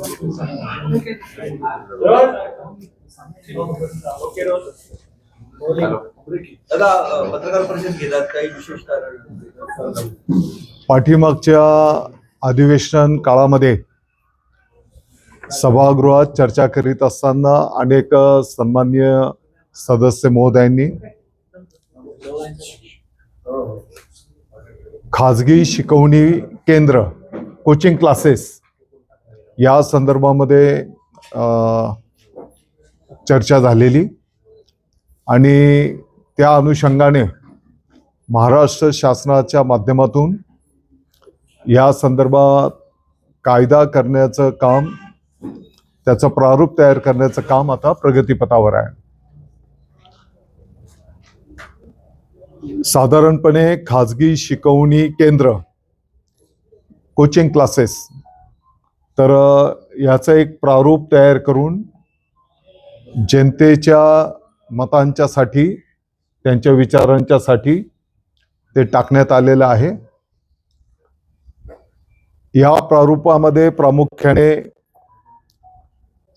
दादा, पत्रकार परिषद घेतात काही विशेष कारण? पाठीमागच्या अधिवेशन काळामध्ये सभागृहात चर्चा करीत असताना अनेक सन्माननीय सदस्य महोदयांनी खाजगी शिकवणी केंद्र कोचिंग क्लासेस या संदर्भामध्ये चर्चा झालेली आणि त्या अनुषंगाने महाराष्ट्र शासनाच्या माध्यमातून या संदर्भात कायदा करण्याचं काम, त्याचं प्रारूप तयार करण्याचं काम आता प्रगतीपथावर आहे. साधारणपणे खाजगी शिकवणी केंद्र कोचिंग क्लासेस, तर याचं एक प्रारूप तयार करून जनतेच्या मतांच्यासाठी, त्यांच्या विचारांच्यासाठी ते टाकण्यात आलेलं आहे. या प्रारूपामध्ये प्रामुख्याने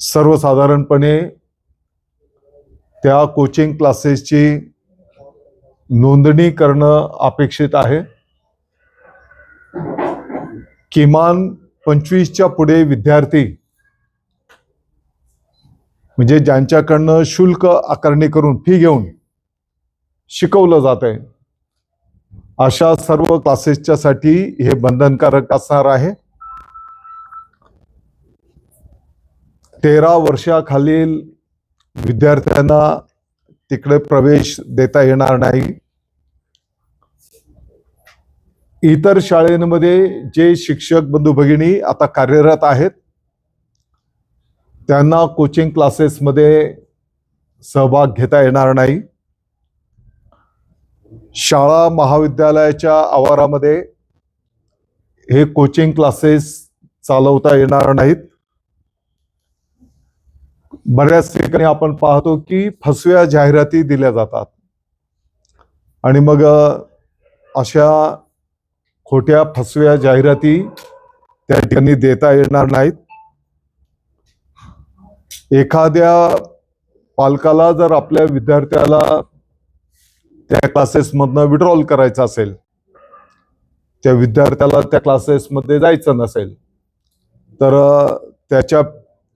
सर्वसाधारणपणे त्या कोचिंग क्लासेसची नोंदणी करणं अपेक्षित आहे. किमान 25च्या पुढे विद्यार्थी, म्हणजे ज्यांच्याकडनं शुल्क आकारणी करून फी घेऊन शिकवलं जात आहे, अशा सर्व क्लासेसच्या साठी हे बंधनकारक असणार आहे. 13 वर्षाखालील विद्यार्थ्यांना तिकडे प्रवेश देता येणार नाही. इतर शाळांमध्ये जे शिक्षक बंधू भगिनी आता कार्यरत आहेत त्यांना कोचिंग क्लासेसमध्ये सहभाग घेता येणार नाही. शाळा महाविद्यालयाच्या आवारामध्ये हे कोचिंग क्लासेस चालवता येणार नाहीत. बऱ्याच ठिकाणी आपण पाहतो की फसव्या जाहिराती दिल्या जातात आणि मग अशा खोट्या फसव्या जाहिराती त्या ठिकाणी देता येणार नाहीत. एखाद्या पालकाला जर आपल्या विद्यार्थ्याला त्या क्लासेसमधनं विड्रॉल करायचं असेल, त्या विद्यार्थ्याला त्या क्लासेसमध्ये जायचं नसेल, तर त्याच्या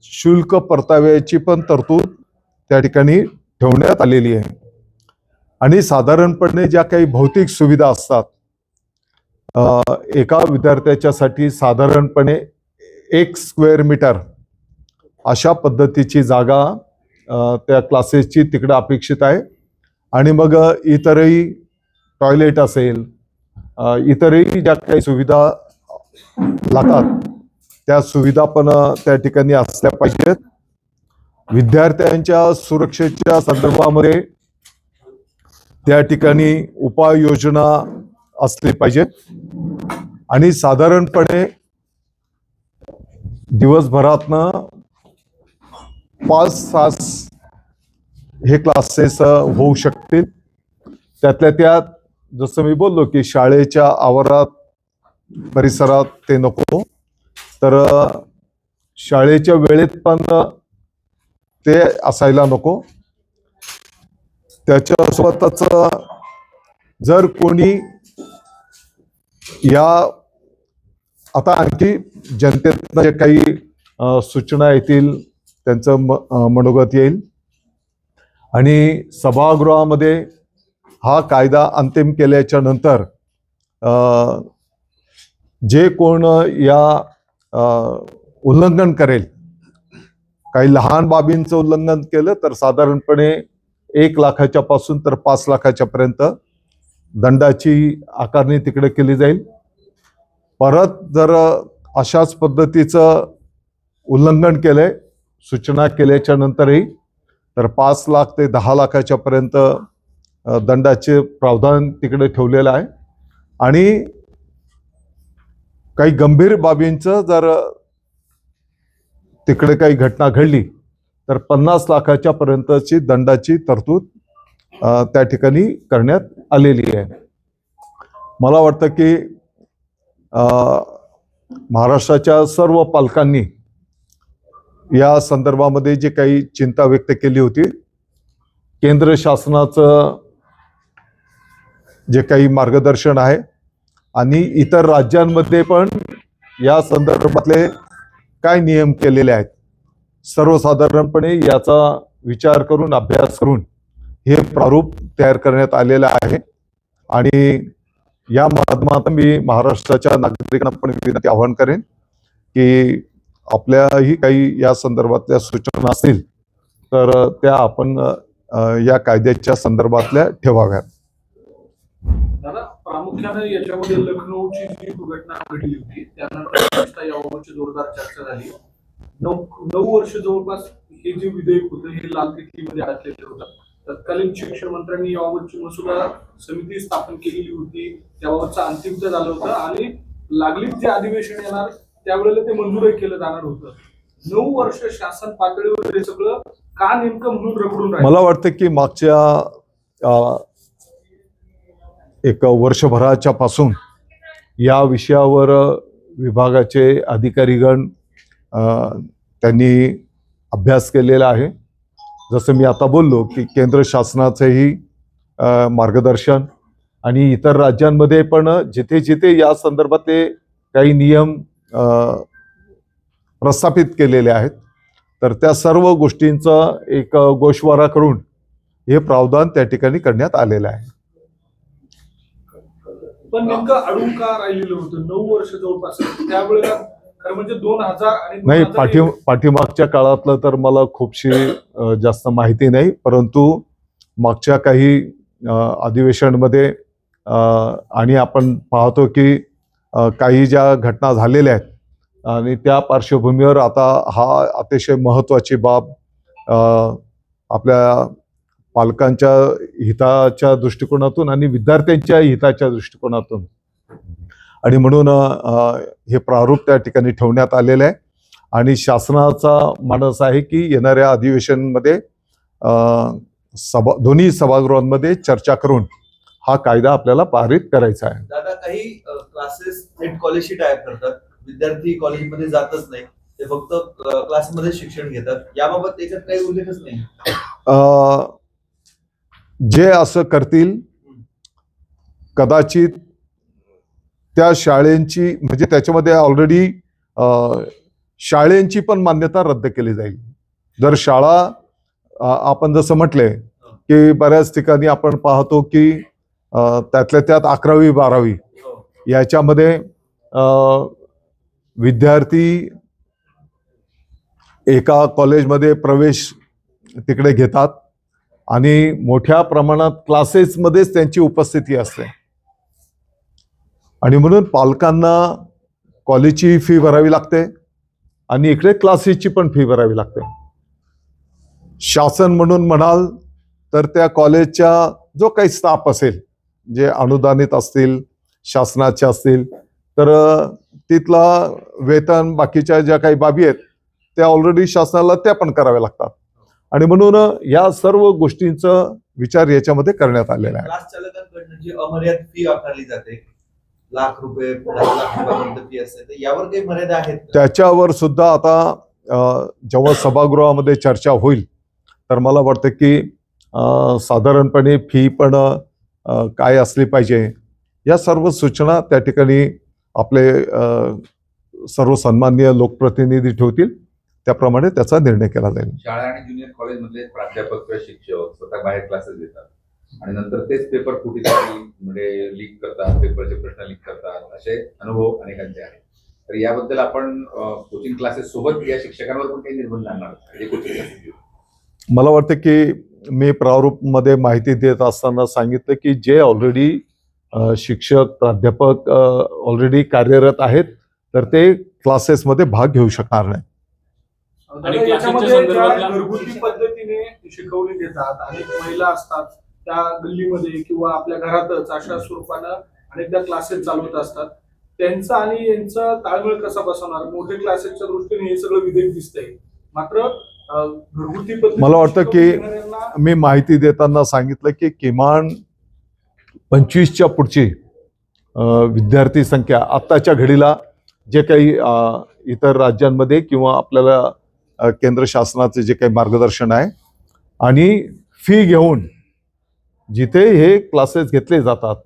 शुल्क परताव्याची पण तरतूद त्या ठिकाणी ठेवण्यात आलेली आहे. आणि साधारणपणे ज्या काही भौतिक सुविधा असतात, एका विद्यार्थ्याच्यासाठी साधारणपणे 1 स्क्वेअर मीटर अशा पद्धतीची जागा त्या क्लासेसची तिकडे अपेक्षित आहे. आणि मग इतरही टॉयलेट असेल, इतरही ज्या काही सुविधा लागतात त्या सुविधा पण त्या ठिकाणी असल्या पाहिजेत. विद्यार्थ्यांच्या सुरक्षेच्या संदर्भामध्ये त्या ठिकाणी उपाययोजना असली पाहिजेत. आणि साधारणपणे दिवसभरातनं 5 तास हे क्लासेस होऊ शकतील. त्यातल्या त्यात जसं मी बोललो की शाळेच्या आवारात परिसरात ते नको, तर शाळेच्या वेळेत पण ते असायला नको. त्याच्यासोबतच जर कोणी या आता आणखी जनतेतनं जे काही सूचना येतील त्यांचं मनोगत येईल आणि सभागृहामध्ये हा कायदा अंतिम केल्याच्या नंतर जे कोण या उल्लंघन करेल, काही लहान बाबींचं उल्लंघन केलं तर साधारणपणे 1 लाखाच्या पासून तर 5 लाखाच्या पर्यंत दंडाची आकारणी तिकडे केली जाईल. परत जर अशाच पद्धतीचं उल्लंघन केलंय सूचना केल्याच्या नंतरही, तर 5 लाख ते 10 लाखाच्या पर्यंत दंडाचे प्रावधान तिकडे ठेवलेलं आहे. आणि काही गंभीर बाबींचं जर तिकडे काही घटना घडली तर 50 लाखाच्या पर्यंतची दंडाची तरतूद त्या ठिकाणी करण्यात आलेली आहे. मला वाटतं की महाराष्ट्राच्या सर्व पालकांनी या संदर्भामध्ये जे काही चिंता व्यक्त केली होती, केंद्र शासनाचं जे काही मार्गदर्शन आहे आणि इतर राज्यांमध्ये पण या संदर्भातले काय नियम केलेले आहेत, सर्वसाधारणपणे याचा विचार करून अभ्यास करून हे प्रारूप तयार करण्यात आलेलं आहे. आणि या माध्यमातून मी महाराष्ट्राच्या नागरिकांना पण विनंती आवाहन करेन की आपल्याही काही या संदर्भातल्या सूचना असतील तर त्या आपण या कायद्याच्या संदर्भातल्या ठेवाव्यात. दादा, प्रामुख्याने याच्यामध्ये लखनौची जी दुर्घटना घडली होती त्यानंतर याबाबतची जोरदार चर्चा झाली. 9 वर्ष जवळपास हे जे विधेयक होतं हे लाल किल्लीमध्ये अडकलेलं होतं. तत्कालीन शिक्षण मंत्र्यांनी याबाबतची मसुदा समिती स्थापन केलेली होती, त्याबाबतचं अंतिमता झालं होतं आणि लागलीच जे अधिवेशन येणार त्यावेळेला ते मंजूरही केलं जाणार होतं. 9 वर्ष शासन पातळीवर हे सगळं का नेमकं म्हणून रखडून राहिलं? मला वाटतं की मागच्या एक वर्षभराच्या पासून या विषयावर विभागाचे अधिकारीगण त्यांनी अभ्यास केलेला आहे. जसं मी आता बोललो की केंद्र शासनाचंही मार्गदर्शन आणि इतर राज्यांमध्ये पण जिथे जिथे या संदर्भातले काही नियम प्रस्थापित केलेले आहेत तर त्या सर्व गोष्टींचा एक गोषवारा करून हे प्रावधान त्या ठिकाणी करण्यात आलेलं आहे. पण नेमकं अडून का राहिलेलं होतं 9 वर्ष जवळपास? त्यावेळेला खरं म्हणजे 2000 आणि नाही, पाठीमागच्या काळातलं तर मला खूपशी जास्त माहिती नाही, परंतु मागच्या काही अधिवेशनमध्ये आणि आपण पाहतो की काही ज्या घटना झालेल्या आहेत आणि त्या पार्श्वभूमीवर आता हा अतिशय महत्त्वाची बाब आपल्या पालकांच्या हिताच्या दृष्टिकोनातून आणि विद्यार्थ्यांच्या हिताच्या दृष्टिकोनातून आणि म्हणून हे प्रारूप त्या ठिकाणी ठेवण्यात आलेलं आहे. आणि शासनाचा मानस आहे की येणाऱ्या अधिवेशनमध्ये दोन्ही सभागृहांमध्ये चर्चा करून हा कायदा आपल्याला पारित करायचा आहे. दादा, काही क्लासेस नेट कॉलेजशी टायप करतात, विद्यार्थी कॉलेजमध्ये जातच नाही, ते फक्त क्लासमध्ये शिक्षण घेतात, याबाबत त्याच्यात काही उल्लेखच नाही. जे असं करतील कदाचित त्या शाळेंची म्हणजे त्याच्यामध्ये ऑलरेडी शाळेंची पण मान्यता रद्द केली जाईल. जर शाळा आपण जसं म्हटले की बऱ्याच ठिकाणी आपण पाहतो की त्यातल्या त्यात 11वी 12वी याच्यामध्ये विद्यार्थी एका कॉलेजमध्ये प्रवेश तिकडे घेतात आणि मोठ्या प्रमाणात क्लासेसमध्येच त्यांची उपस्थिती असते आणि म्हणून पालकांना कॉलेजची फी भरावी लागते आणि इकडे क्लासेसची पण फी भरावी लागते. शासन म्हणून म्हणाल तर त्या कॉलेजच्या जो काही स्टाफ असेल, जे अनुदानित असतील, शासनाचे असतील, तर तिथला वेतन बाकीच्या ज्या काही बाबी आहेत त्या ऑलरेडी शासनाला त्या पण कराव्या लागतात आणि म्हणून या सर्व गोष्टींचा विचार याच्यामध्ये करण्यात आलेला आहे. क्लास चालकांकडून जी अमर्याद फी आकारली जाते, लाख रुपये 10 लाख रुपयापर्यंत फी असते, तर यावर काही मर्यादा आहेत? त्याच्यावर सुद्धा आता जेव्हा सभागृहामध्ये चर्चा होईल तर मला वाटतं की साधारणपणे फी पण काय असली पाहिजे या सर्व सूचना त्या ठिकाणी आपले सर्व सन्माननीय लोकप्रतिनिधी ठेवतील, त्याप्रमाणे त्याचा निर्णय केला जाईल. शाळा आणि ज्युनियर कॉलेज मधले प्राध्यापक किंवा शिक्षक स्वतः बाहेर क्लासेस घेतात आणि नंतर तेच पेपर फुटीसाठी म्हणजे लीक करतात, पेपरचे प्रश्न लीक करतात, असे अनुभव अनेकांचे आहेत. तर याबद्दल आपण कोचिंग क्लासेस सोबत या शिक्षकांवर पण काही निर्बंध आणणार? मला वाटतं की मी प्रारूपमध्ये माहिती देत असताना सांगितलं की जे ऑलरेडी शिक्षक प्राध्यापक ऑलरेडी कार्यरत आहेत तर ते क्लासेसमध्ये भाग घेऊ शकणार नाही. आणि याच्यामध्ये घरगुती पद्धतीने शिकवले जातात, अनेक महिला असतात त्या गल्लीमध्ये किंवा आपल्या घरातच अशा स्वरूपानं अनेकदा क्लासेस चालवत असतात, त्यांचा आणि यांचा ताळमेळ कसा बसवणार? मोठे क्लासेसच्या दृष्टीने हे सगळं विधेयक दिसतंय, मात्र घरगुती पद्धती मला वाटतं की मी माहिती देताना सांगितलं की किमान 25च्या पुढची विद्यार्थी संख्या आत्ताच्या घडीला जे काही इतर राज्यांमध्ये किंवा आपल्याला केंद्र शासनाचे जे काही मार्गदर्शन आहे आणि फी घेऊन जिथे हे क्लासेस घेतले जातात.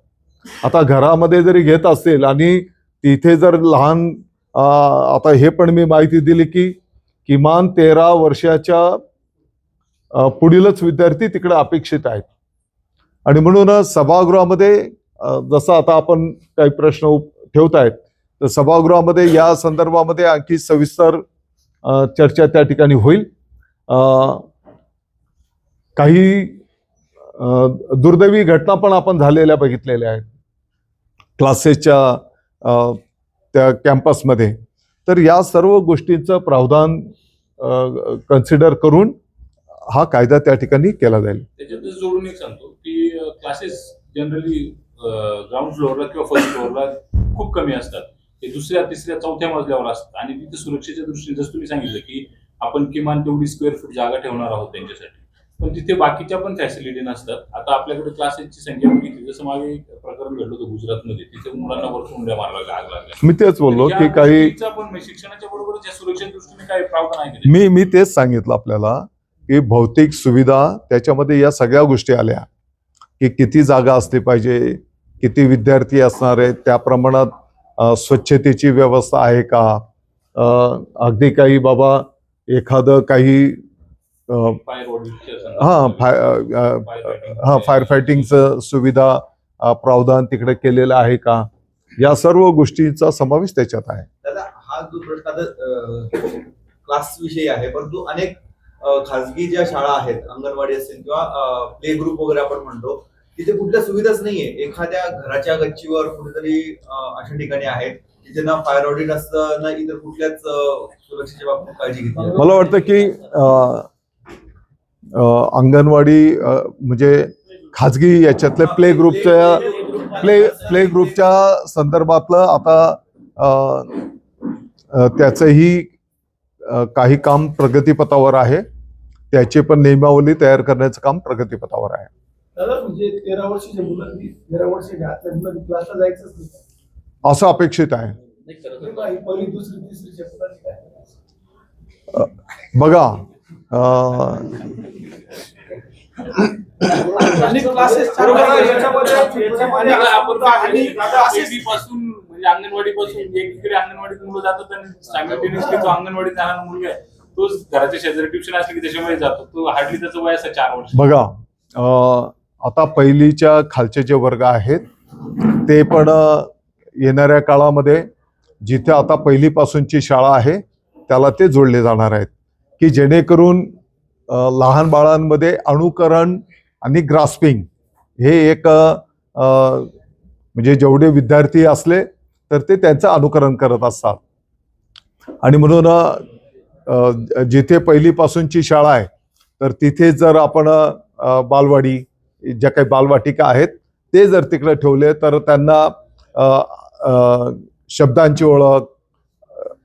आता घरामध्ये जरी घेत असतील आणि तिथे जर लहान आता हे पण मी माहिती दिली की किमान 13 वर्षाच्या पुढीलच विद्यार्थी तिकडे अपेक्षित आहेत. आणि म्हणून सभागृहामध्ये जसं आता आपण काही प्रश्न ठेवतायत तर सभागृहामध्ये या संदर्भामध्ये आणखी सविस्तर चर्चा त्या ठिकाणी होईल. काही दुर्दैवी घटना पण आपण झालेल्या बघितलेल्या आहेत क्लासेसच्या त्या कॅम्पसमध्ये. तर या सर्व गोष्टींचं प्रावधान कन्सिडर करून हा कायदा त्या ठिकाणी केला जाईल. त्याच्यातच जोडून एक सांगतो की क्लासेस जनरली ग्राउंड फ्लोअरला किंवा फर्स्ट फ्लोअरला खूप कमी असतात. ते दुसऱ्या तिसऱ्या चौथ्या मजल्यावर असतात आणि तिथे सुरक्षेच्या दृष्टीने जसं तुम्ही सांगितलं की आपण किमान तेवढी स्क्वेअर फूट जागा ठेवणार आहोत त्यांच्यासाठी, पण तिथे बाकीच्या पण फॅसिलिटी नसतात. आता आपल्याकडे क्लासेसची संख्या बघितली, जसं मागे एक प्रकरण घडलं होतं गुजरातमध्ये, तिथे मुलांना वरतून उड्या मारला आग लागल्या. मी तेच बोललो की काही पण शिक्षणाच्या बरोबर त्या सुरक्षेच्या दृष्टीने काही प्रावधान आहे. मी तेच सांगितलं आपल्याला की भौतिक सुविधा त्याच्यामध्ये या सगळ्या गोष्टी आल्या की किती जागा असली पाहिजे, किती विद्यार्थी असणार आहेत, त्या प्रमाणात स्वच्छतेची व्यवस्था आहे का, अगदी काही बाबा एखादं काही फायर फायटिंगचं सुविधा प्रावधान तिकडे केलेलं आहे का, या सर्व गोष्टींचा समावेश त्याच्यात आहे. दादा, हा जो प्रश्न आता क्लास विषयी आहे, परंतु अनेक खासगी ज्या शाळा आहेत, अंगणवाडी असेल किंवा प्ले ग्रुप वगैरे आपण म्हणतो, तिथे कुठल्या सुविधाच नाहीये. एखाद्या घराच्या गच्चीवर कुठेतरी अशा ठिकाणी आहेत जिथे ना फायर ऑडिट असतं ना इतर कुठल्याच सुरक्षेच्या बाबतीत काळजी घेतली. मला वाटतं की अंगणवाडी म्हणजे खाजगी याच्यातल्या प्ले ग्रुपच्या संदर्भातलं आता त्याचंही काही काम प्रगतीपथावर आहे. त्याची पण नियमावली तयार करण्याचं काम प्रगतीपथावर आहे. दादा, म्हणजे 13 वर्षाच्या मुलांनी 13 वर्षाच्या आतल्या मुलांनी क्लासला जायचंच नाही असं अपेक्षित आहे. पहिली दुसरी तिसरीच्या मुलांनी काय बघा अंगणवाडी पासून एकीकडे अंगणवाडीत मुलं जातात आणि सायमल्टेनियसली तो अंगणवाडीत जाणारा मुलगा आहे, तो घराच्या शेजारी ट्युशन असली की त्याच्यामध्ये जातो. तो हार्डली त्याचं वय असं 4 वर्ष. बघा आता पहिलीच्या खालचे जे वर्ग आहेत ते पण येणाऱ्या काळामध्ये जिथे आता पहिलीपासूनची शाळा आहे त्याला ते जोडले जाणार आहेत की जेणेकरून लहान बाळांमध्ये अनुकरण आणि ग्रास्पिंग हे एक म्हणजे जेवढे विद्यार्थी असले तर ते त्यांचं अनुकरण करत असतात. आणि म्हणून जिथे पहिलीपासूनची शाळा आहे तर तिथे जर आपण बालवाडी ज्या काही बालवाटिका आहेत ते जर तिकडे ठेवले तर त्यांना शब्दांची ओळख,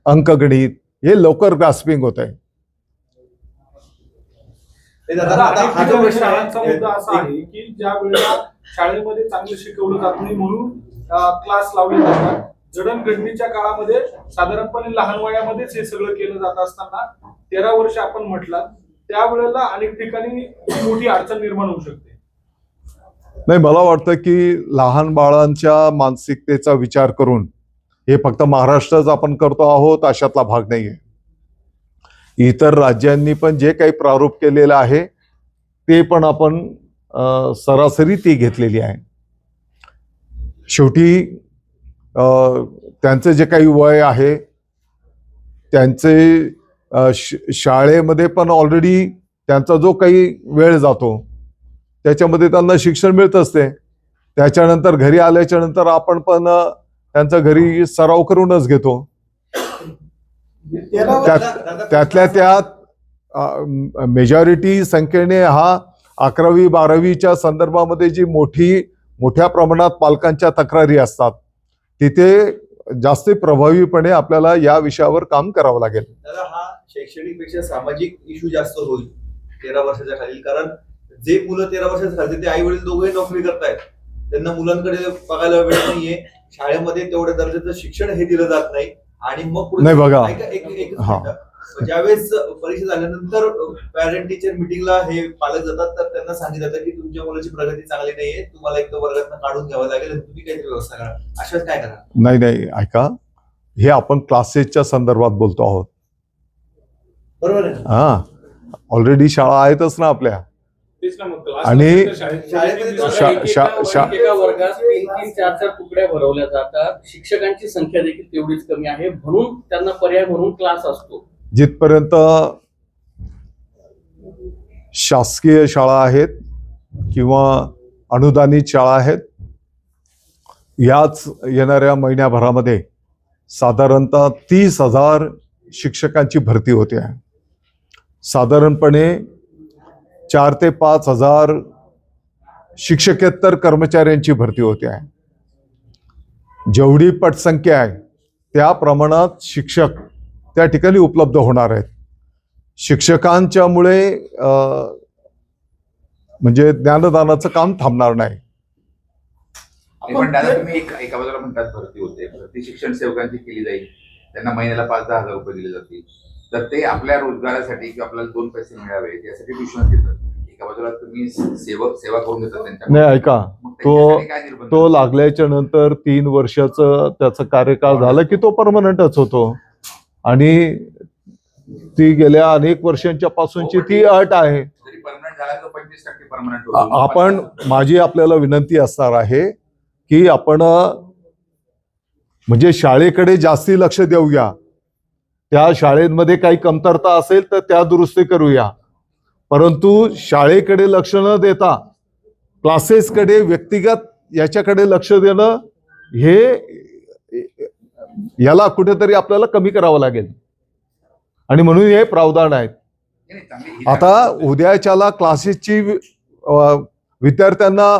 अंकगणित हे लवकर ग्रास्पिंग होत आहे. शाळांचा मुद्दा असा आहे की ज्या वेळेला शाळेमध्ये चांगलं शिकवलं जात नाही म्हणून क्लास लावले जातात. जडणघडणीच्या काळामध्ये साधारणपणे लहान वयामध्येच हे सगळं केलं जात असताना 13 वर्ष आपण म्हटलं, त्यावेळेला अनेक ठिकाणी मोठी अडचण निर्माण होऊ शकते. नाही, मला वाटतं की लहान बाळांच्या मानसिकतेचा विचार करून हे फक्त महाराष्ट्रच आपण करतो आहोत अशातला भाग नाहीये. इतर राज्यांनी पण जे काही प्रारूप केलेलं आहे ते पण आपण सरासरी ती घेतलेली आहे. शेवटी त्यांचं जे काही वय आहे त्यांचे शाळेमध्ये पण ऑलरेडी त्यांचा जो काही वेळ जातो त्याच्यामध्ये त्यांना शिक्षण मिळत असते. त्याच्यानंतर घरी आल्याच्या नंतर आपण पण त्यांचा घरी सराव करूनच घेतो. त्यातल्या त्यात मेजॉरिटी संख्येने हा 11वी 12वीच्या संदर्भामध्ये जी मोठ्या प्रमाणात पालकांच्या तक्रारी असतात तिथे जास्त प्रभावीपणे आपल्याला या विषयावर काम करावं लागेल. दादा, हा शैक्षणिक पेक्षा सामाजिक इश्यू जास्त होईल 13 वर्षाच्या खाली. कारण जे मुलं 13 वर्षाच्या खाली ते आई वडील दोघेही नोकरी करतायत, त्यांना मुलांकडे बघायला वेळ नाहीये. शाळेमध्ये तेवढ्या दर्जाचं शिक्षण हे दिलं जात नाही आणि मग नाही बघा, ज्यावेळेस परीक्षा झाल्यानंतर पॅरेंट टीचर मिटिंगला हे पालक जातात, तर त्यांना सांगितलं जातं की तुमच्या मुलाची प्रगती चांगली नाहीये, तुम्हाला एक तर वर्गातून काढून घ्यावं लागेल आणि तुम्ही काहीतरी व्यवस्था करा. अशा वेळेस काय करा? नाही ऐका, हे आपण क्लासेसच्या संदर्भात बोलतो आहोत. बरोबर आहे ना? हा, ऑलरेडी शाळा आहेतच ना आपल्या. तेच ना मग क्लास आणि एकेका वर्गात 3-3, 4-4 तुकड्या भरवल्या जातात. शिक्षकांची संख्या देखील तेवढीच कमी आहे, म्हणून त्यांना पर्याय म्हणून क्लास असतो. जिथपर्यंत शासकीय शाळा आहेत किंवा अनुदानित शाळा आहेत, याच येणाऱ्या महिन्याभरामध्ये साधारणतः 30,000 शिक्षकांची भरती होते आहे. साधारणपणे 4 ते 5,000 शिक्षकेतर कर्मचाऱ्यांची भरती होते आहे. जेवढी पटसंख्या आहे त्या प्रमाणात शिक्षक त्या ठिकाणी उपलब्ध होणार आहेत. शिक्षकांच्यामुळे म्हणजे ज्ञानदानाचं काम थांबणार नाही. पण दादा तुम्ही एका बाजूला म्हणतात भरती होते, भरती शिक्षण सेवकांची केली जाईल, त्यांना महिन्याला 5-10 हजार रुपये दिले जातील, तर ते आपल्या रोजगारासाठी किंवा आपल्याला 2 पैसे मिळावे यासाठी ट्युशन घेतात. एका बाजूला तुम्ही सेवा करून घेतात त्यांच्या. नाही ऐका, तो लागल्याच्या नंतर 3 वर्षाचं त्याचा कार्यकाळ झाला की तो परमनंटच होतो. आणि ती गेल्या अनेक वर्षांच्या पासूनची ती अट आहे. परमनंट झाला तर 25% परमनंट होतो. आपण माझी आपल्याला विनंती असणार आहे की आपण म्हणजे शाळेकडे जास्ती लक्ष देऊया. त्या शाळेमध्ये काही कमतरता असेल तर त्या दुरुस्ती करूया, परंतु शाळेकडे लक्ष न देता क्लासेसकडे व्यक्तिगत याच्याकडे लक्ष देणं हे याला कुठेतरी आपल्याला कमी करावं लागेल. आणि म्हणून हे प्रावधान आहेत. आता उद्याच्याला क्लासेसची विद्यार्थ्यांना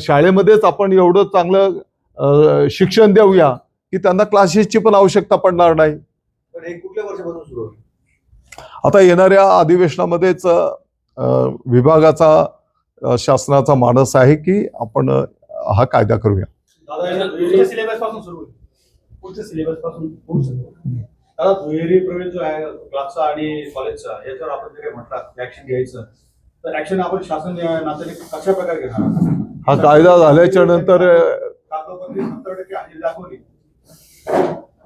शाळेमध्येच आपण एवढं चांगलं शिक्षण देऊया की त्यांना क्लासेसची पण आवश्यकता पडणार नाही. पण हे कुठल्या वर्षापासून सुरू होईल? आता येणाऱ्या अधिवेशनामध्येच विभागाचा शासनाचा मानस आहे की आपण हा कायदा करूया. पुढच्या सिलेबस पासून सुरू होईल. पुढच्या सिलेबस पासून दादा दुहेरी प्रवेश जो आहे क्लासचा आणि कॉलेजचा, याच्यावर आपण जे काही म्हटलं ऍक्शन घ्यायचं, तर ऍक्शन आपण शासन नात्याने कशा प्रकारे घेणार? हा कायदा झाल्याच्या नंतर कागदपत्र 70% हजेरी दाखवली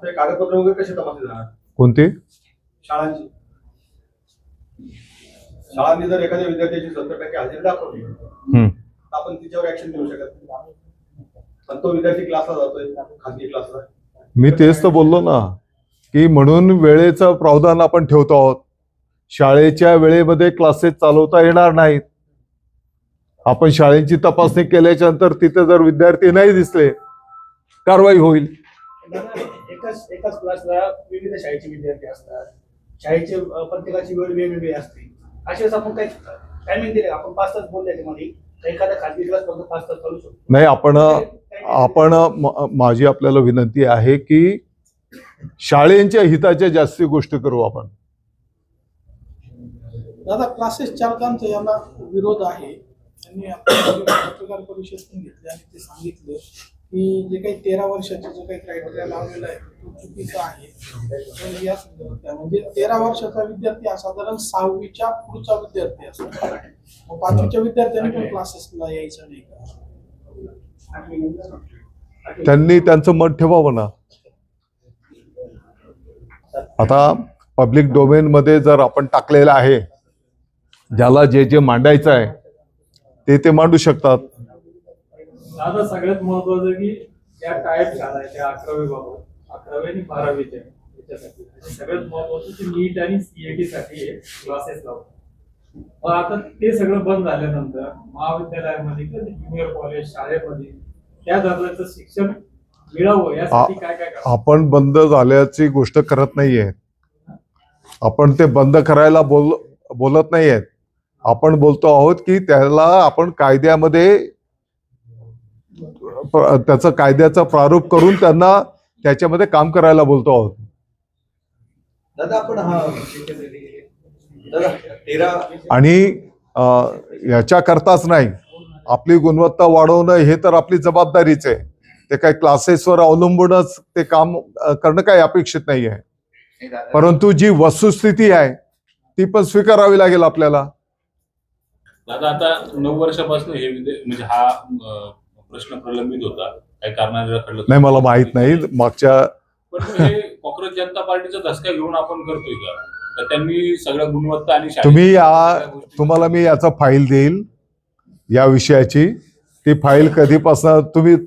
तर कागदपत्र वगैरे कसे तपासले जाणार? कोणती शाळांची. शाळांनी जर एखाद्या विद्यार्थ्याची 70% हजेरी दाखवली तर आपण तिच्यावर ऍक्शन घेऊ शकत नाही. पण तो विद्यार्थी क्लासला जातोय, खाजगी क्लासला. मी तेच तर बोललो ना की म्हणून वेळेचं प्रावधान आपण ठेवतो आहोत. शाळेच्या वेळेमध्ये क्लासेस चालवता येणार नाहीत. आपण शाळेची तपासणी केल्याच्या नंतर तिथे जर विद्यार्थी नाही दिसले, कारवाई होईल. एकाच क्लासला विविध शाळेचे विद्यार्थी असतात. शाळेचे प्रत्येकाची वेळ वेगवेगळी असते. अशाच आपण काही टायमिंग दिले, आपण 5 तास बोलले त्यामध्ये, एखादा खाजगी क्लास फक्त 5 तास चालू शकतो. नाही, आपण माझी आपल्याला विनंती आहे की शाळेच्या हिताच्या जास्ती गोष्टी करू आपण. दादा क्लासेस चालकांचा याला विरोध आहे. त्यांनी पत्रकार परिषद पण घेतली आणि ते सांगितलं की जे काही 13 वर्षाचे जो काही क्रायटेरिया लावलेला आहे तो चुकीचा आहे. तर या संदर्भात म्हणजे 13 वर्षाचा विद्यार्थी हा साधारण 6वीच्या पुढचा विद्यार्थी असतो. मग 5वीच्या विद्यार्थ्यांनी पण क्लासेसला यायचं नाही का? त्यांनी त्यांचं मत ठेवावं ना. आता पब्लिक डोमेन मध्ये जर आपण टाकलेलं आहे, ज्याला जे जे मांडायचं आहे ते मांडू शकतात. आता सगळ्यात महत्वाचं की त्या टाईप शाळा आहे त्या 11वी बाबत, 11वी आणि 12वीच्या याच्यासाठी सगळ्यात महत्वाचं की नीट आणि सीएटी साठी क्लासेस लावतात. पण आता ते सगळं बंद झाल्यानंतर महाविद्यालयामध्ये किंवा ज्युनियर कॉलेज शाळेमध्ये त्या दर्जाचं शिक्षण मिळावं यासाठी काय काय करावं? आपण बंद झाल्याची गोष्ट करत नाहीये. आपण ते बंद करायला बोलत नाहीये. आपण बोलतो आहोत की त्याला आपण कायद्यामध्ये त्याचं कायद्याचा प्रारूप करून त्यांना त्याच्यामध्ये काम करायला बोलतो आहोत. दादा आपण दादा 13 आणि याच्या करताच नाही, आपली गुणवत्ता वाढवणं हे तर आपली जबाबदारीच आहे. ते काही क्लासेसवर अवलंबूनच ते काम करणं काही अपेक्षित नाही आहे. हे दादा- परंतु जी वस्तुस्थिती आहे ती पण स्वीकारावी लागेल आपल्याला. दादा आता 9 वर्षापासून हे म्हणजे हा प्रश्न प्रलंबित होता, काही कारणाने रखडला. नाही, मला माहित नाही मागच्या. पण हे काँग्रेस जनता पार्टीचा धसका घेऊन आपण करतोय का? तर त्यांनी सगळ्या गुणवत्ता आणि शाळेत- तुम्ही सगळ्या गोष्टी- तुम्हाला मी याचा फाईल देईल या विषयाची. ती फाईल कधीपासून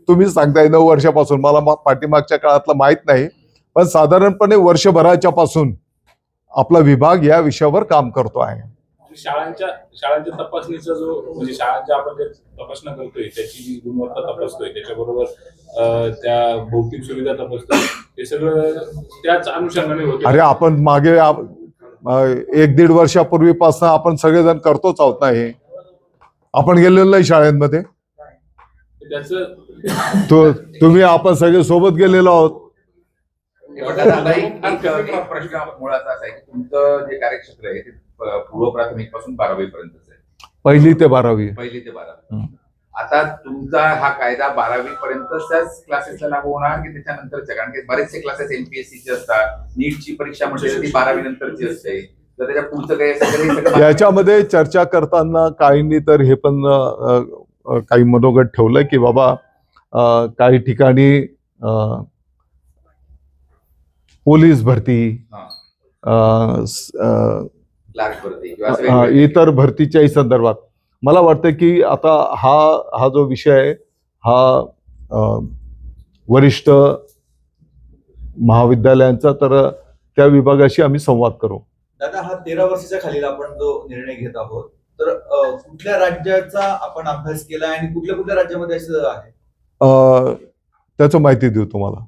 तुम्ही सांगताय 9 वर्षापासून, मला पाठीमागच्या काळातलं माहित नाही, पण साधारणपणे वर्षभराच्या पासून आपला विभाग या विषयावर काम करतो आहे. शाळांच्या तपासणीचा जो म्हणजे शाळांच्या आपण जे तपासणी करतोय त्याची जी गुणवत्ता तपासतोय, त्याच्याबरोबर त्या भौतिक सुविधा तपासतोय, हे सगळं त्याच अनुषंगाने होते. अरे आपण मागे 1-1.5 वर्षापूर्वीपासून आपण सगळेजण करतोच आहोत ना हे. आपण गेलेलो नाही शाळेमध्ये, त्याचं तुम्ही आपण सगळे सोबत गेलेलो आहोत. हे बघा दादा, एक प्रश्न मुळाचा असा आहे की तुमचं जे कार्यक्षेत्र आहे ते पूर्व प्राथमिक पासून 12वी पर्यंतच आहे, 1ली ते 12वी. 1ली ते 12वी. आता तुमचा हा कायदा 12वी पर्यंतच्याच क्लासेसला लागू होणार की त्याच्यानंतरच्या? कारण की बरेचसे क्लासेस एमपीएससीचे असतात, नीटची परीक्षा म्हटली तर ती 12वी नंतरची असते, तर त्याच्या पुढचं काही सगळं याच्यामध्ये चर्चा करताना काहींनी तर हे पण काही मनोगत ठेवलं की बाबा काही ठिकाणी पोलीस भरती, क्लार्क भरती किंवा असं वेगवेगळे- इतर भरतीच्याही संदर्भात मला वाटतं की आता हा जो विषय आहे हा वरिष्ठ महाविद्यालयांचा, तर त्या विभागाशी आम्ही संवाद करू. दादा, हा 13 वर्षाच्या खालील आपण जो निर्णय घेत आहोत, तर कुठल्या राज्याचा आपण अभ्यास केला आणि कुठल्या कुठल्या राज्यामध्ये असं आहे त्याचं माहिती देऊ तुम्हाला.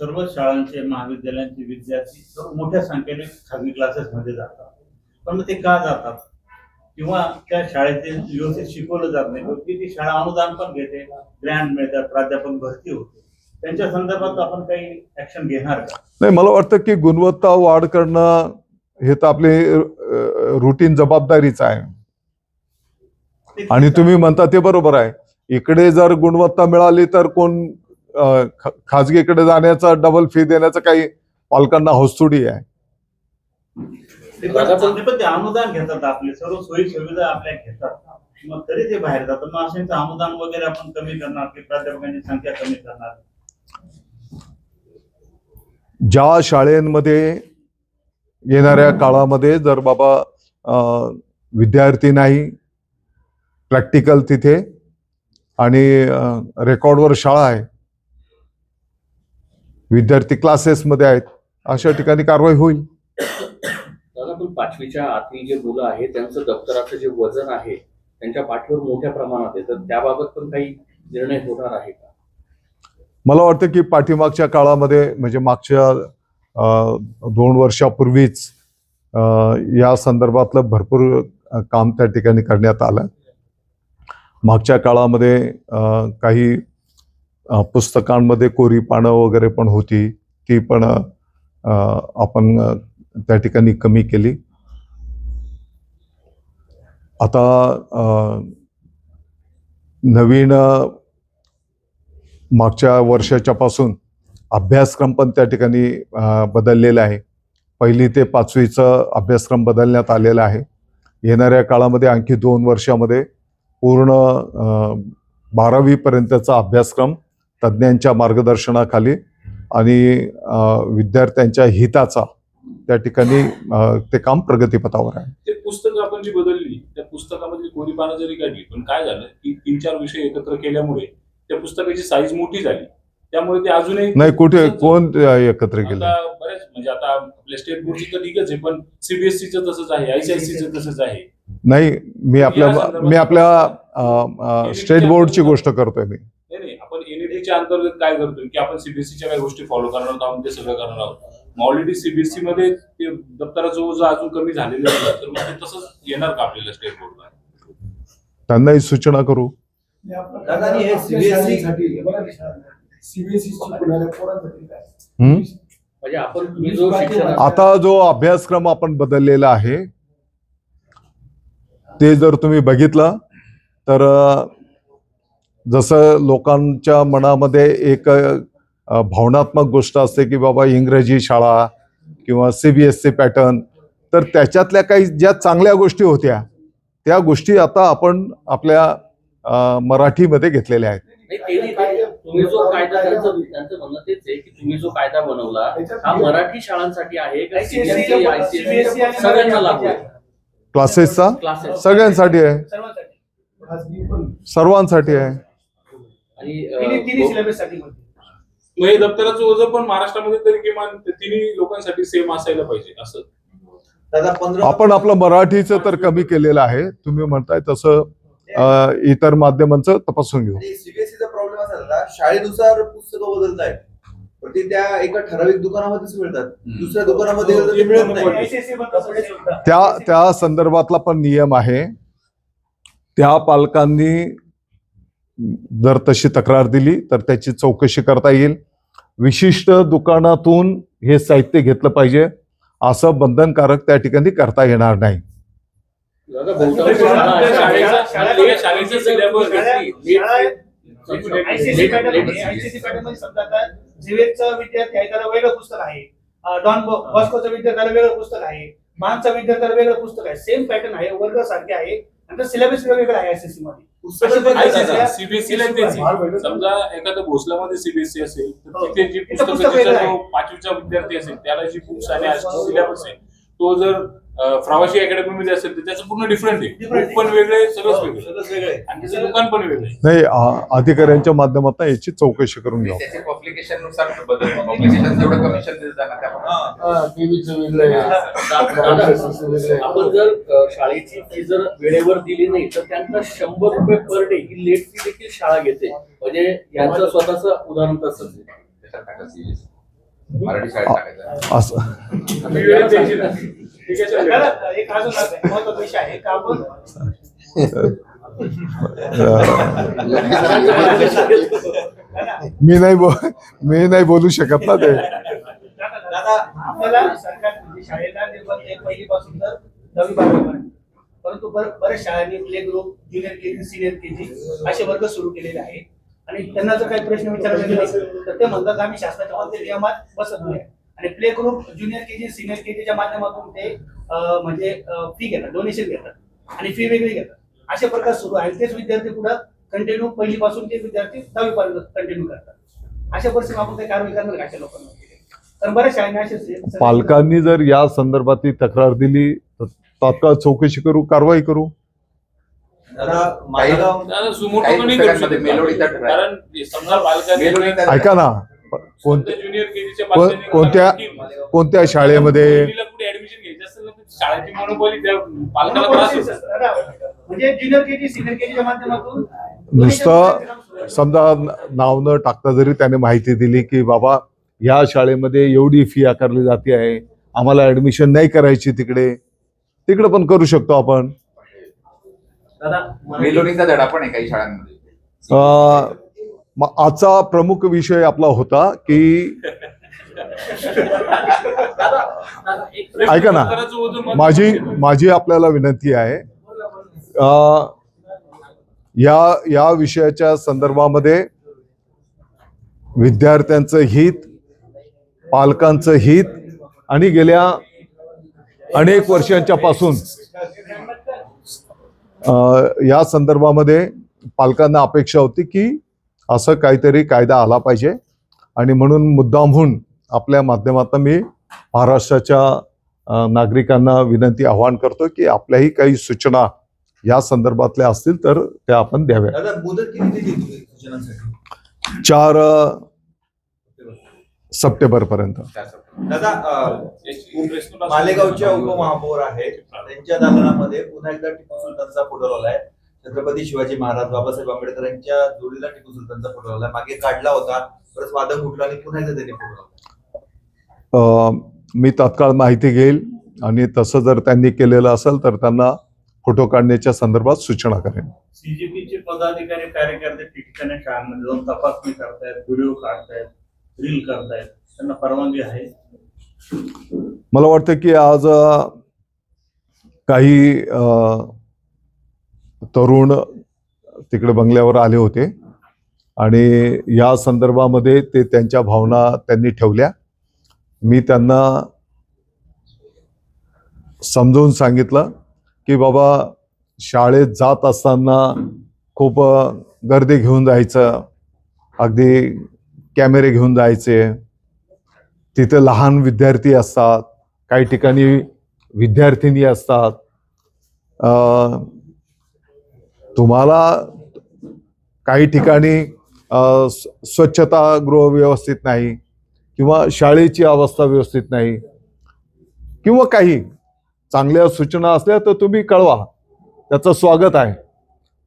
सर्व शाळांचे महाविद्यालयांचे विद्यार्थी मोठ्या संख्येने खाजगी क्लासेसमध्ये जातात, पण मग ते का जातात किंवा त्या शाळेचे व्यवस्थित शिकवलं जात नाही, की ती शाळा अनुदान पण घेते, ग्रँट मिळतात, प्राध्यापक भरती होते, त्यांच्या संदर्भात आपण काही ऍक्शन घेणार का? नाही, मला वाटतं की गुणवत्ता वाढ करणं हे तर आपली रुटीन जबाबदारीच आहे. आणि तुम्ही म्हणता ते बरोबर आहे. इकडे जर गुणवत्ता मिळाली तर कोण खाजगीकडे जाण्याचा डबल फी देण्याचा काही पालकांना हौसुडी आहे. पण ते अनुदान घेतात, आपले सर्व सोयी सुविधा आपल्या घेतात, मग तरी ते बाहेर जातात. मग अशांचं अनुदान वगैरे आपण कमी करणार की प्राध्यापकांची संख्या कमी करणार? ज्या शाळेमध्ये येणाऱ्या काळामध्ये जर बाबा विद्यार्थी नाही, प्रॅक्टिकल तिथे आणि रेकॉर्डवर शाळा आहे, विद्यार्थी क्लासेसमध्ये आहेत, अशा ठिकाणी कारवाई होईल. दादा, पण 5वीच्या आतील जे मुलं आहे त्यांचं दप्तराचं जे वजन आहे त्यांच्या पाठीवर मोठ्या प्रमाणात आहे, तर त्याबाबत पण काही निर्णय होणार आहे का? मला वाटतं की पाठीमागच्या काळामध्ये म्हणजे मागच्या 2 वर्षापूर्वीच या संदर्भातलं भरपूर काम त्या ठिकाणी करण्यात आलं. मागच्या काळामध्ये काही पुस्तकांमध्ये कोरी पानं वगैरे पण होती, ती पण आपण त्या ठिकाणी कमी केली. आता नवीन मागच्या वर्षाच्या पासून अभ्यासक्रम पण त्या ठिकाणी बदललेला आहे. 1ली ते 5वीचा अभ्यासक्रम बदलण्यात आलेला आहे. येणाऱ्या काळामध्ये आणखी 2 वर्षामध्ये पूर्ण 12वी पर्यंतचा अभ्यासक्रम तज्ज्ञांच्या मार्गदर्शनाखाली आणि विद्यार्थ्यांच्या हिताचा त्या ठिकाणी ते काम प्रगतीपथावर आहे. ते पुस्तकं आपण जी बदलली, त्या पुस्तकामधली कोरी पानं जरी काढली, पण काय झालं की 3-4 विषय एकत्र केल्यामुळे त्या पुस्तकाची साईज मोठी झाली, त्यामुळे ते अजूनही नाही, कुठे कोण एकत्र केलं? आता बरेच म्हणजे आता आपल्या स्टेट बोर्डची तर ठीकच आहे, पण सीबीएसईचं तसंच आहे, आयसीआयसीचं तसंच आहे. नाही, मी आपल्या स्टेट बोर्डची गोष्ट करतोय मी. नाही, आपण एनईपीच्या अंतर्गत काय करतोय की आपण सीबीएसईच्या काही गोष्टी फॉलो करणार आहोत, ते सगळं करणार आहोत. ऑलरेडी सीबीएसई मध्ये ते दप्तराचं ओझं अजून कमी झालेलं आहे, तर मग ते तसंच येणार का आपल्याला स्टेट बोर्डला? त्यांनाही सूचना करू. दादा, आणि हे सीबीएसई म्हणजे आपण ही जो शिक्षण आता जो अभ्यासक्रम आपण बदललेला आहे ते जर तुम्ही बघितलं तर जसं लोकांच्या मनामध्ये एक भावनात्मक गोष्ट असते की बाबा इंग्रजी शाळा किंवा CBSE पॅटर्न, तर त्याच्यातल्या काही ज्या चांगल्या गोष्टी होत्या त्या गोष्टी आता आपण आपल्या मराठीमध्ये घेतलेल्या आहेत. तुम्ही जो कायदा त्यांचं म्हणणं तेच आहे की तुम्ही जो कायदा बनवला हा मराठी शाळांसाठी आहे का CBSE, ICSE सगळ्यांना लागू आहे? क्लासेसचा क्लासेस सगळ्यांसाठी आहे, सर्वांसाठी सर्वांसाठी आहे. तिन्ही सिलेबस साठी मग हे दप्तराचं ओझं पण महाराष्ट्रामध्ये तरी किमान तिन्ही लोकांसाठी सेम असायला पाहिजे असं. दादा 15 आपण आपलं मराठीचं तर कमी केलेलं आहे, तुम्ही म्हणताय तसं इतर माध्यमांचं तपासून घेऊ. सीबीएसईचा प्रॉब्लेम असा झाला, शाळेनुसार पुस्तकं बदलत आहेत पण ते त्या एका ठराविक दुकानामध्येच मिळतात, दुसऱ्या दुकानामध्ये गेलं तर ते मिळत नाही. त्या संदर्भातला पण नियम आहे. त्या पालकांनी जर तशी तक्रार दिली तर त्याची चौकशी करता येईल. विशिष्ट दुकानातून हे साहित्य घेतलं पाहिजे असं बंधनकारक त्या ठिकाणी करता येणार नाही. दादा, बहुतांश शाळेचं सिलेबस आयसीएससी पॅटर्न मध्ये समजा आता झेवियरचा विद्यार्थी आहे त्याला वेगळं पुस्तक आहे, डॉन बॉस्कोचा विद्यार्थ्याला वेगळं पुस्तक आहे, मानचा विद्यार्थ्याला वेगळं पुस्तक आहे, सेम पॅटर्न आहे, वर्ग सारखे आहे आणि सिलेबस वेगवेगळा आहे आयसीएससी मध्ये. CBSE ला तेच आहे. समजा एखादं भोसलामध्ये CBSE असेल तर तिथे जी पुस्तकं जो 5वीचा विद्यार्थी असेल त्याला जी बुक्स आणि सिलेबस आहे तो जर फ्रावाशी अकॅडमी मध्ये असेल तर त्याचं पूर्ण डिफरंट आहे. बुक पण वेगळे, सगळंच वेगळं आणि त्याचं दुकान पण वेगळं आहे. नाही, अधिकाऱ्यांच्या माध्यमातून याची चौकशी करून घेऊ. त्याचे पब्लिकेशन नुसार बदल, पब्लिकेशन जेवढं कमिशन देत जाणार आपण जर शाळेची फी जर वेळेवर दिली नाही तर त्यांना 100 रुपये पर डे ही लेट फी देखील शाळा घेते. म्हणजे यांचं स्वतःच उदाहरण तसंच आहे. मराठी शाळेत टाकायचं असं वेळेत द्यायची ना. ठीक आहे, चल. एक अजून महत्त्वाचा विषय आहे का आपण मी नाही बोलू शकत ना ते. दादा आपल्याला सरकार शाळेला निर्बंध आहे पहिलीपासून तर 10वी 12वी पर्यंत, परंतु बऱ्याच शाळांनी play group, junior KG, senior KG असे वर्ग सुरू केलेले आहेत आणि त्यांना जर काही प्रश्न विचारले गेले तर ते म्हणतात आम्ही शासनाच्या कोणत्या नियमात बसत नाही. आणि play group, junior KG, senior केजीच्या माध्यमातून ते म्हणजे फी घेतात, डोनेशन घेतात आणि फी वेगळी घेतात. असे प्रकार सुरू आहेत. तेच विद्यार्थी पुढे कंटिन्यू पहिलीपासून ते विद्यार्थी 10वी पर्यंत कंटिन्यू करतात. अशा परिस्थितीत आपण काही कारवाई करणार का अशा लोकांना? कारण बऱ्याच शाळांनी असे पालकांनी जर या संदर्भातली तक्रार दिली तर तात्काळ चौकशी करू, कारवाई करू. दादा मालेगाव दादा, सुमोटो कोणी करू शकत नाही. कारण समजा पालकांनी ऐका ना, ज्युनियर केजीच्या कोणत्या शाळेमध्ये कुठे ऍडमिशन घ्यायचं असेल ना शाळेची मोनोपॉली त्या पालकाला त्रास होतो. म्हणजे ज्युनियर केजी, सिनियर केजीच्या माध्यमातून नुसतं समजा नाव न टाकता जरी त्याने माहिती दिली की बाबा या शाळेमध्ये एवढी फी आकारली जाते आहे, आम्हाला ऍडमिशन नाही करायची तिकडे पण करू शकतो आपण. मेलोडीचा धडा पण आहे काही शाळांमध्ये. मग आजचा प्रमुख विषय आपला होता की ऐका ना, माझी आपल्याला विनंती आहे, या विषयाच्या संदर्भामध्ये विद्यार्थ्यांचं हित, पालकांचं हित आणि गेल्या अनेक वर्षांच्या पासून या संदर्भामध्ये पालकांना अपेक्षा होती की असं काहीतरी कायदा आला पाहिजे आणि म्हणून मुद्दामहून आपल्या माध्यमातून मी महाराष्ट्राच्या नागरिकांना विनंती आवाहन करतो की आपल्याही काही सूचना या संदर्भातल्या असतील तर त्या आपण द्याव्या. दादा मुदत किती दिली तुम्ही सूचनांसाठी? 4 सप्टेंबर पर्यंत. दादा मालेगावच्या उपमहापौर आहेत, त्यांच्या दालनामध्ये पुन्हा एकदा टिपू सुलतानचा फोटो लावलाय. छत्रपती शिवाजी महाराज, बाबासाहेब आंबेडकर यांच्या जोडीला टिपू सुलतानचा फोटो लावलाय. मागे काढला होता, परत वादक उठला आणि पुन्हा एकदा त्यांनी फोटो लावला. मी तात्काळ माहिती घेईल आणि तसं जर त्यांनी केलेलं असेल तर त्यांना फोटो काढण्याच्या संदर्भात सूचना करेन. CGP पदाधिकारी, कार्यकर्ते ठिकठिकाणी शाळांमध्ये जाऊन तपासणी करतायत, व्हिडिओ काढतायत, रील करतायत, त्यांना परवानगी आहे? मला वाटतं की आज काही तरुण तिकडे बंगल्यावर आले होते आणि या संदर्भामध्ये ते त्यांच्या भावना त्यांनी ठेवल्या. मी त्यांना समजावून सांगितलं की बाबा शाळेत जात असताना खूप गर्दी घेऊन जायचं, अगदी कॅमेरे घेऊन जायचे, तिथे लहान विद्यार्थी असतात, काही ठिकाणी विद्यार्थिनी असतात, तुम्हाला काही ठिकाणी स्वच्छतागृह व्यवस्थित नाही किंवा शाळेची अवस्था व्यवस्थित नाही किंवा काही चांगल्या सूचना असल्या तर तुम्ही कळवा, त्याचं स्वागत आहे.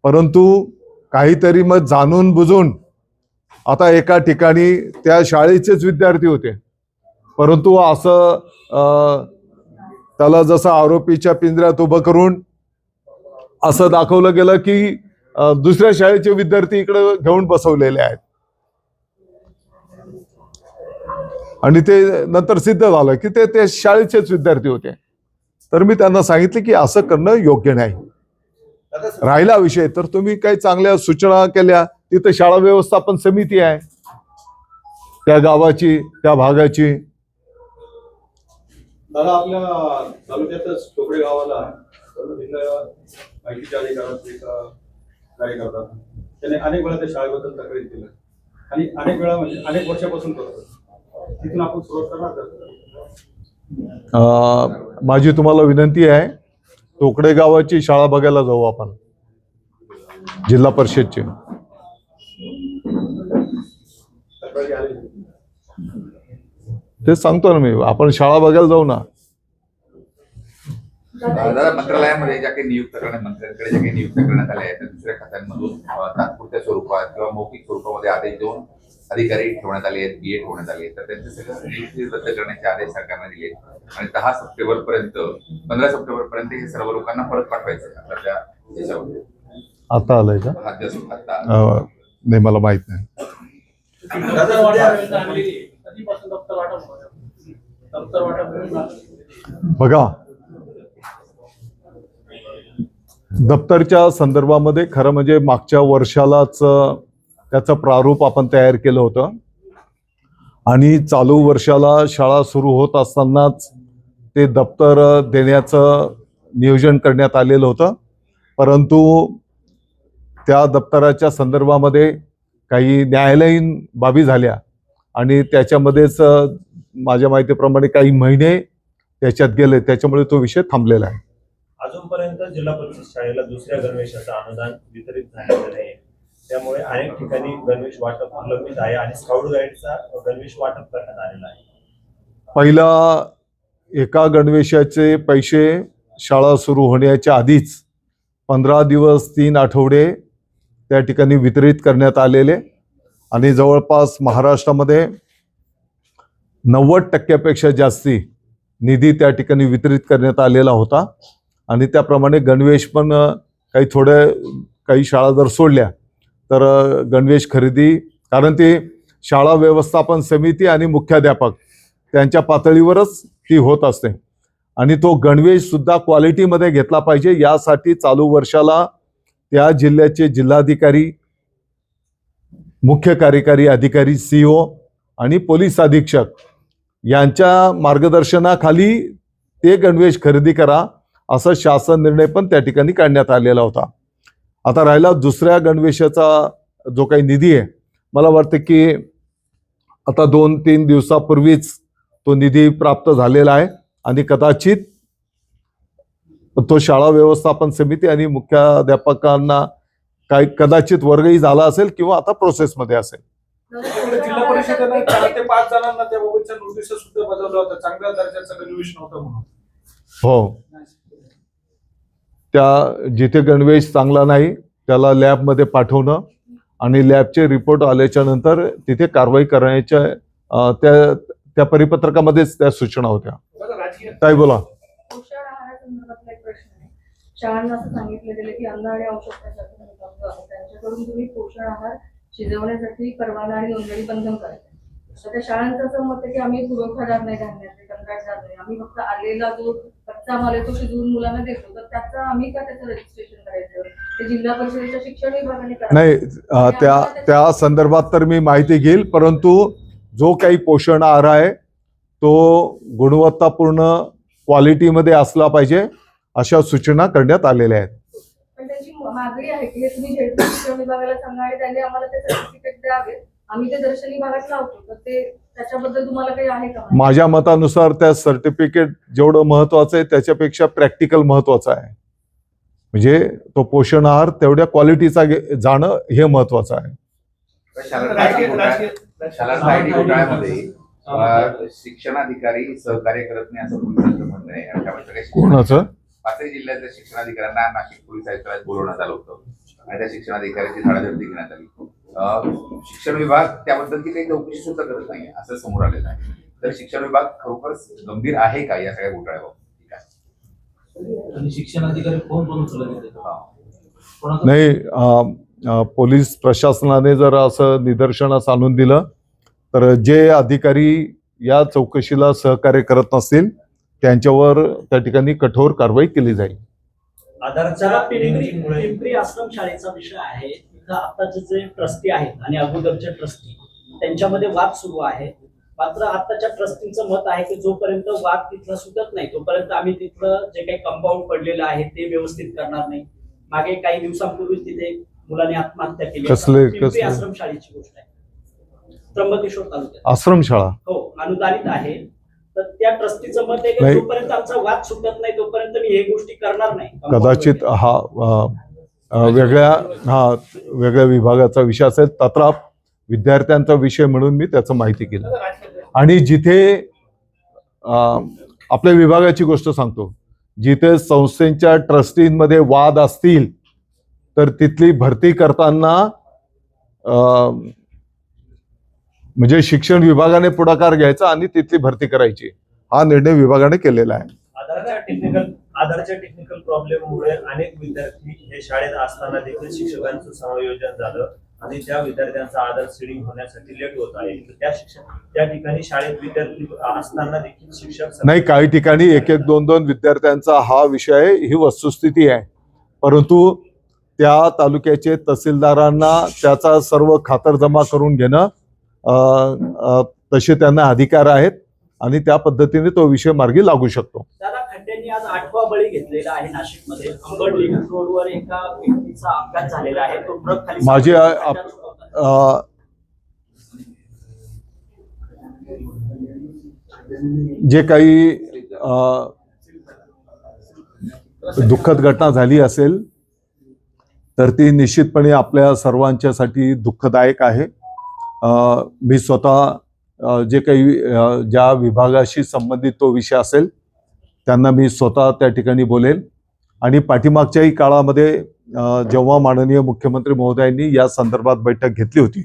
परंतु काहीतरी मग जाणून बुजून, आता एका ठिकाणी त्या शाळेचेच विद्यार्थी होते, परंतु असं त्याला जसं आरोपीच्या पिंजऱ्यात उभं करून असं दाखवलं गेलं की दुसऱ्या शाळेचे विद्यार्थी इकडे घेऊन बसवलेले आहेत. आणि ते नंतर सिद्ध झालं की ते शाळेचेच विद्यार्थी होते. तर मी त्यांना सांगितले की असं करणं योग्य नाही. राहिला विषय तर तुम्ही काही चांगल्या सूचना केल्या, तिथे शाळा व्यवस्थापन समिती आहे त्या गावाची, त्या भागाची. दादा, आपल्या तालुक्यातच टोकडे गावाला माहितीच्या अधिकारात काय करतात, त्याने अनेक वेळा त्या शाळेबद्दल तक्रारी केल्या आणि अनेक वेळा म्हणजे अनेक वर्षापासून करतात. तिथून आपण सुरुवात करणार का? माझी तुम्हाला विनंती आहे, टोकडे गावाची शाळा बघायला जाऊ आपण, जिल्हा परिषदची. तक्रारी आली. ते सांगतो ना मी, आपण शाळा बघायला जाऊ ना. दादा, मंत्रालयामध्ये ज्या काही नियुक्त करण्यात मंत्र्यांकडे ज्या काही नियुक्त करण्यात आल्या आहेत दुसऱ्या खात्यांमधून तात्पुरत्या स्वरूपात किंवा मौखिक स्वरूपामध्ये आदेश देऊन अधिकारी ठेवण्यात आले आहेत, BA ठेवण्यात आले आहेत, तर त्यांचे सगळं नियुक्ती रद्द करण्याचे आदेश सरकारने दिले आणि 10 सप्टेंबर पर्यंत 15 सप्टेंबर पर्यंत हे सर्व लोकांना परत पाठवायचं आपल्या देशामध्ये. आता आलंय का? आता नाही, मला माहित नाही. कधीपासून दप्तर वाटप बघा, दप्तरच्या संदर्भामध्ये खरं म्हणजे मागच्या वर्षालाच त्याचं प्रारूप आपण तयार केलं होतं आणि चालू वर्षाला शाळा सुरू होत असतानाच ते दप्तर देण्याचं नियोजन करण्यात आलेलं होतं. परंतु त्या दप्तराच्या संदर्भामध्ये काही न्यायालयीन बाबी झाल्या आणि त्याच्यामध्येच माझ्या माहितीप्रमाणे काही महिने त्याच्यात गेले, त्याच्यामुळे तो विषय थांबलेला आहे. अजूनपर्यंत जिल्हा परिषद शाळेला दुसऱ्या गणवेशाचं अनुदान वितरित झालेलं नाही, त्यामुळे अनेक ठिकाणी गणवेश वाटप उल्लंघित आहे आणि स्काउट गाईडचा गणवेश वाटप करण्यात आलेला आहे. पहिला एका गणवेशाचे पैसे शाळा सुरू होण्याच्या आधीच 15 दिवस 3 आठवडे त्या ठिकाणी वितरित करण्यात आलेले आणि जवळपास महाराष्ट्रामध्ये 90% जास्ती निधी त्या ठिकाणी वितरित करण्यात आलेला होता. आणि त्याप्रमाणे गणवेश पण काही शाळा जर सोडल्या तर गणवेश खरेदी, कारण ते शाळा व्यवस्थापन समिती आणि मुख्याध्यापक त्यांच्या पातळीवरच ती होत असते आणि तो गणवेश सुद्धा क्वालिटीमध्ये घेतला पाहिजे. यासाठी चालू वर्षाला त्या जिल्ह्याचे जिल्हाधिकारी, मुख्य कार्यकारी अधिकारी, CO आणि पोलीस अधीक्षक यांच्या मार्गदर्शनाखाली ते गणवेश खरेदी करा, असा शासन निर्णय पण त्या ठिकाणी काढण्यात आलेला होता. आता राहिला दुसऱ्या गणवेशाचा जो काही निधी आहे, मला वाटतं की आता 2-3 दिवसापूर्वीच तो निधी प्राप्त झालेला आहे आणि कदाचित तो शाळा व्यवस्थापन समिती आणि मुख्याध्यापकांना कदाचित वर्गही झाला असेल किंवा आता प्रोसेसमध्ये असेल. जिल्हा परिषदेने 4 ते 5 जणांना त्याबाबतच्या नोटीस सुद्धा बजावल्या होत्या, चांगल्या दर्जाचा गणवेश नव्हता म्हणून. हो, त्या जिथे गणवेश चांगला नाही त्याला लॅबमध्ये पाठवणं आणि लॅबचे रिपोर्ट आल्याच्या नंतर तिथे कारवाई करण्याच्या त्या परिपत्रकामध्येच त्या सूचना होत्या. काय बोला. पोषण आहारासंदर्भातला एक प्रश्न आहे. शाळांना असं सांगितलं गेलं की अन्न आणि औषध त्यांच्याकडून तुम्ही पोषण आहार शिजवण्यासाठी परवाना आणि नोंदणी बंधन करायचं. तर त्या शाळांचं असं मत आहे की आम्ही पुरवठादार नाही, धान्याचे कंत्राटदार नाही, आम्ही फक्त आलेला जो कच्चा माल आहे तो शिजवून मुलांना देतो. तर त्याचं आम्ही का त्याचं रजिस्ट्रेशन करायचं, ते जिल्हा परिषदेच्या शिक्षण विभागाने करायचं नाही. त्या संदर्भात तर मी माहिती घेईल, परंतु जो काही पोषण आहार आहे तो गुणवत्तापूर्ण क्वालिटीमध्ये असला पाहिजे अशा सूचना करण्यात आलेल्या आहेत. पण त्यांची मागणी आहे की हे तुम्ही झेड शिक्षण विभागाला सांगा आणि त्यांनी आम्हाला ते सर्टिफिकेट द्यावे, आम्ही ते दर्शनी भागात लावतो. तर ते त्याच्याबद्दल तुम्हाला काही आहे का? माझ्या मतानुसार त्या सर्टिफिकेट जेवढं महत्वाचं आहे त्याच्यापेक्षा प्रॅक्टिकल महत्वाचं आहे. म्हणजे तो पोषण आहार तेवढ्या क्वालिटीचा जाणं हे महत्वाचं आहे. शाळांच्या आयडी घोटाळ्यामध्ये शिक्षणाधिकारी सहकार्य करत नाही असं पोलिसांचं म्हणणं आहे. अशामुळे सगळ्या कोणाचं? पाचही जिल्ह्यातल्या शिक्षणाधिकाऱ्यांना नाशिक पोलीस आयुक्तालयात बोलवण्यात आलं होतं आणि त्या शिक्षणाधिकाऱ्याची धाडाधर्ती घेण्यात आली. शिक्षण विभाग त्याबद्दलची काही चौकशी सुद्धा करत नाही असं समोर आलेलं आहे. तर शिक्षण विभाग खरोखरच गंभीर आहे का या सगळ्या घोटाळ्याबाबत? आणि शिक्षणाधिकारी कोण नाही, पोलीस प्रशासनाने जर असं निदर्शनास आणून दिलं तर जे अधिकारी या चौकशीला सहकार्य करत नसतील त्यांच्यावर त्या ठिकाणी कठोर कारवाई केली जाईल. आधारच्या पिंपरी आश्रम शाळेचा विषय आहे. तिथं आताचे जे ट्रस्टी आहेत आणि अगोदरचे ट्रस्टी त्यांच्यामध्ये वाद सुरू आहे. मात्र आताच्या ट्रस्टींचं मत आहे की जोपर्यंत वाद तिथला सुटत नाही तोपर्यंत आम्ही तिथलं जे काही कंपाऊंड पडलेलं आहे ते व्यवस्थित करणार नाही. मागे काही दिवसांपूर्वी तिथे मुलांनी आत्महत्या केली. पिंपरी आश्रम शाळेची गोष्ट आहे, त्र्यंबकेश्वर तालुक्यात आश्रमशाळा हो अनुदानित आहे. तर त्या ट्रस्टीचं मत आहे की जोपर्यंत आमचा वाद सुटत नाही तोपर्यंत मी हे गोष्टी करणार नाही. कदाचित हा वेगळ्या विभागाचा विषय असेल. तत्र विद्यार्थ्यांचा विषय म्हणून मी त्याचं माहिती केलं. आणि जिथे आपल्या विभागाची गोष्ट सांगतो, जिथे संस्थेच्या ट्रस्टींमध्ये वाद असतील तर तिथली भरती करताना म्हणजे शिक्षण विभागाने पुढाकार घ्यायचा आणि तिथली भरती करायची, हा निर्णय विभागाने केलेला आहे. आधारच्या टेक्निकल प्रॉब्लेममुळे अनेक विद्यार्थी हे शाळेत असताना देखील शिक्षकांचं समायोजन झालं आणि त्या विद्यार्थ्यांचा आधार सीडिंग होण्यासाठी लेट होत आहे. त्या ठिकाणी शाळेत विद्यार्थी असताना देखील शिक्षक नाही, काही ठिकाणी एक एक दोन दोन विद्यार्थ्यांचा हा विषय ही वस्तुस्थिती आहे. परंतु त्या तालुक्याचे तहसीलदारांना त्याचा सर्व खातरजमा करून घेणं तसे त्यांना अधिकार आहेत आणि त्या पद्धतीने तो विषय मार्गी लागू शकतो. दादा खड्ड्यांनी आज 8वा बळी घेतलेला आहे नाशिकमध्ये. अंबड लिंक रोडवर एका व्यक्तीचा अपघात झालेला आहे. तो ट्रक खाली माझी जे काही दुःखद घटना झाली असेल तर ती निश्चितपणे आपल्या सर्वांच्यासाठी दुःखदायक आहे. मी स्वतः जे काही ज्या विभागाशी संबंधित तो विषय असेल त्यांना मी स्वतः त्या ठिकाणी बोलेल. आणि पाठीमागच्याही काळामध्ये जेव्हा माननीय मुख्यमंत्री महोदयांनी या संदर्भात बैठक घेतली होती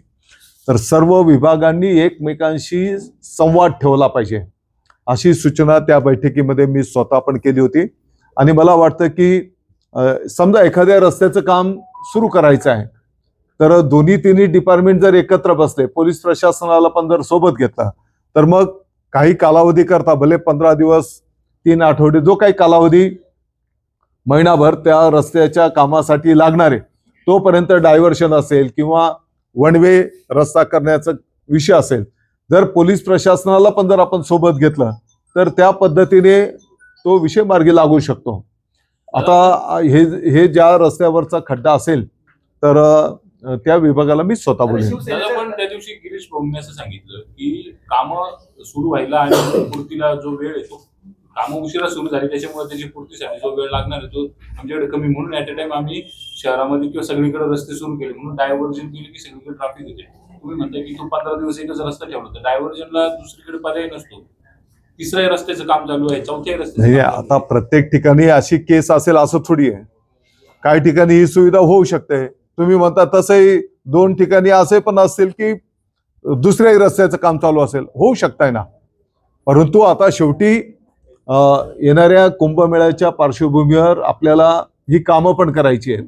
तर सर्व विभागांनी एकमेकांशी संवाद ठेवला पाहिजे अशी सूचना त्या बैठकीमध्ये मी स्वतः पण केली होती. आणि मला वाटतं की समजा एखाद्या रस्त्याचं काम सुरू करायचं आहे तर दोन्ही तिन्ही डिपार्टमेंट जर एकत्र बसले, पोलीस प्रशासनाला पण जर सोबत घेतला तर मग काही कालावधी करता भले 15 दिवस 3 आठवडे जो काही कालावधी महिनाभर त्या रस्त्याच्या कामासाठी लागणार आहे तोपर्यंत डायव्हर्शन असेल किंवा वन वे रस्ता करण्याचा विषय असेल, जर पोलीस प्रशासनाला पण जर आपण सोबत घेतलं तर त्या पद्धतीने तो विषय मार्गी लागू शकतो. आता हे ज्या रस्त्यावरचा खड्डा असेल तर त्या विभागाला मी स्वतः बोलेन. पण त्या दिवशी गिरीश भाऊंनी असं सांगितलं की कामं सुरू व्हायला आणि पूर्तीला जो वेळ येतो, कामं उशिरा सुरू झाली त्याच्यामुळे त्याची पूर्तीसाठी जो वेळ लागणार आहे तो आमच्याकडे कमी, म्हणून ऍट अ टाइम आम्ही शहरामध्ये किंवा सगळीकडे रस्ते सुरू केले, म्हणून डायव्हर्जन केले की सगळीकडे ट्रॅफिक येते. तुम्ही म्हणताय की तो 15 दिवस एकच रस्ता ठेवला तर डायव्हर्जनला दुसरीकडे पर्याय नसतो. तिसऱ्या रस्त्याचं काम चालू आहे, चौथ्या नाही. आता प्रत्येक ठिकाणी अशी केस असेल असं थोडी आहे. काही ठिकाणी ही सुविधा होऊ शकते. तुम्ही म्हणता तसंही 2 ठिकाणी असे पण असतील की दुसऱ्याही रस्त्याचं काम चालू असेल, होऊ शकतंय ना. परंतु आता शेवटी येणाऱ्या कुंभमेळ्याच्या पार्श्वभूमीवर आपल्याला ही कामं पण करायची आहेत.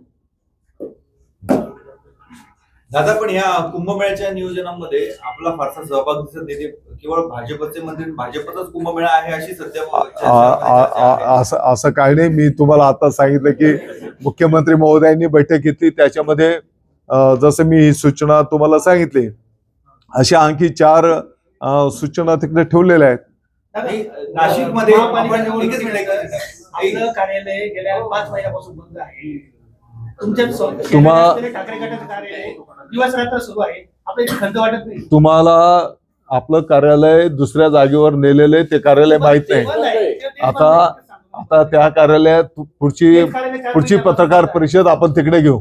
दादा, पण या कुंभमेळ्याच्या नियोजनामध्ये आपला फारसा सहभाग दिसत नाही. केवळ भाजपचे मंत्री, भाजपचाच कुंभमेळा आहे अशी सध्या असं काही नाही. मी तुम्हाला आता सांगितलं की मुख्यमंत्री महोदयांनी बैठक घेतली, त्याच्यामध्ये जसं मी ही सूचना तुम्हाला सांगितली अशा आणखी 4 सूचना तिकडे ठेवलेल्या आहेत. नाशिकमध्ये महापालिका आपण निवडणुकीत एकच मिनिट. आपलं कार्यालय गेल्या 5 महिन्यापासून बंद आहे. तुमच्या ठाकरे गटाचं कार्यालय दिवस रात्र सुरू आहे. आपल्या इथे खंत वाटत नाही. तुम्हाला आपलं कार्यालय दुसऱ्या जागेवर नेलेले ते कार्यालय माहित नाही. बंद आहे. ते बंद आता आहे. आता त्या कार्यालयात पुढची पत्रकार परिषद आपण तिकडे घेऊ.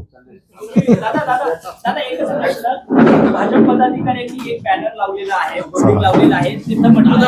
दादा एकच प्रश्न, भाजप पदाधिकाऱ्यांनी एक बॅनर लावलेला आहे, बोर्डिंग लावलेला आहे, तिथं म्हटलं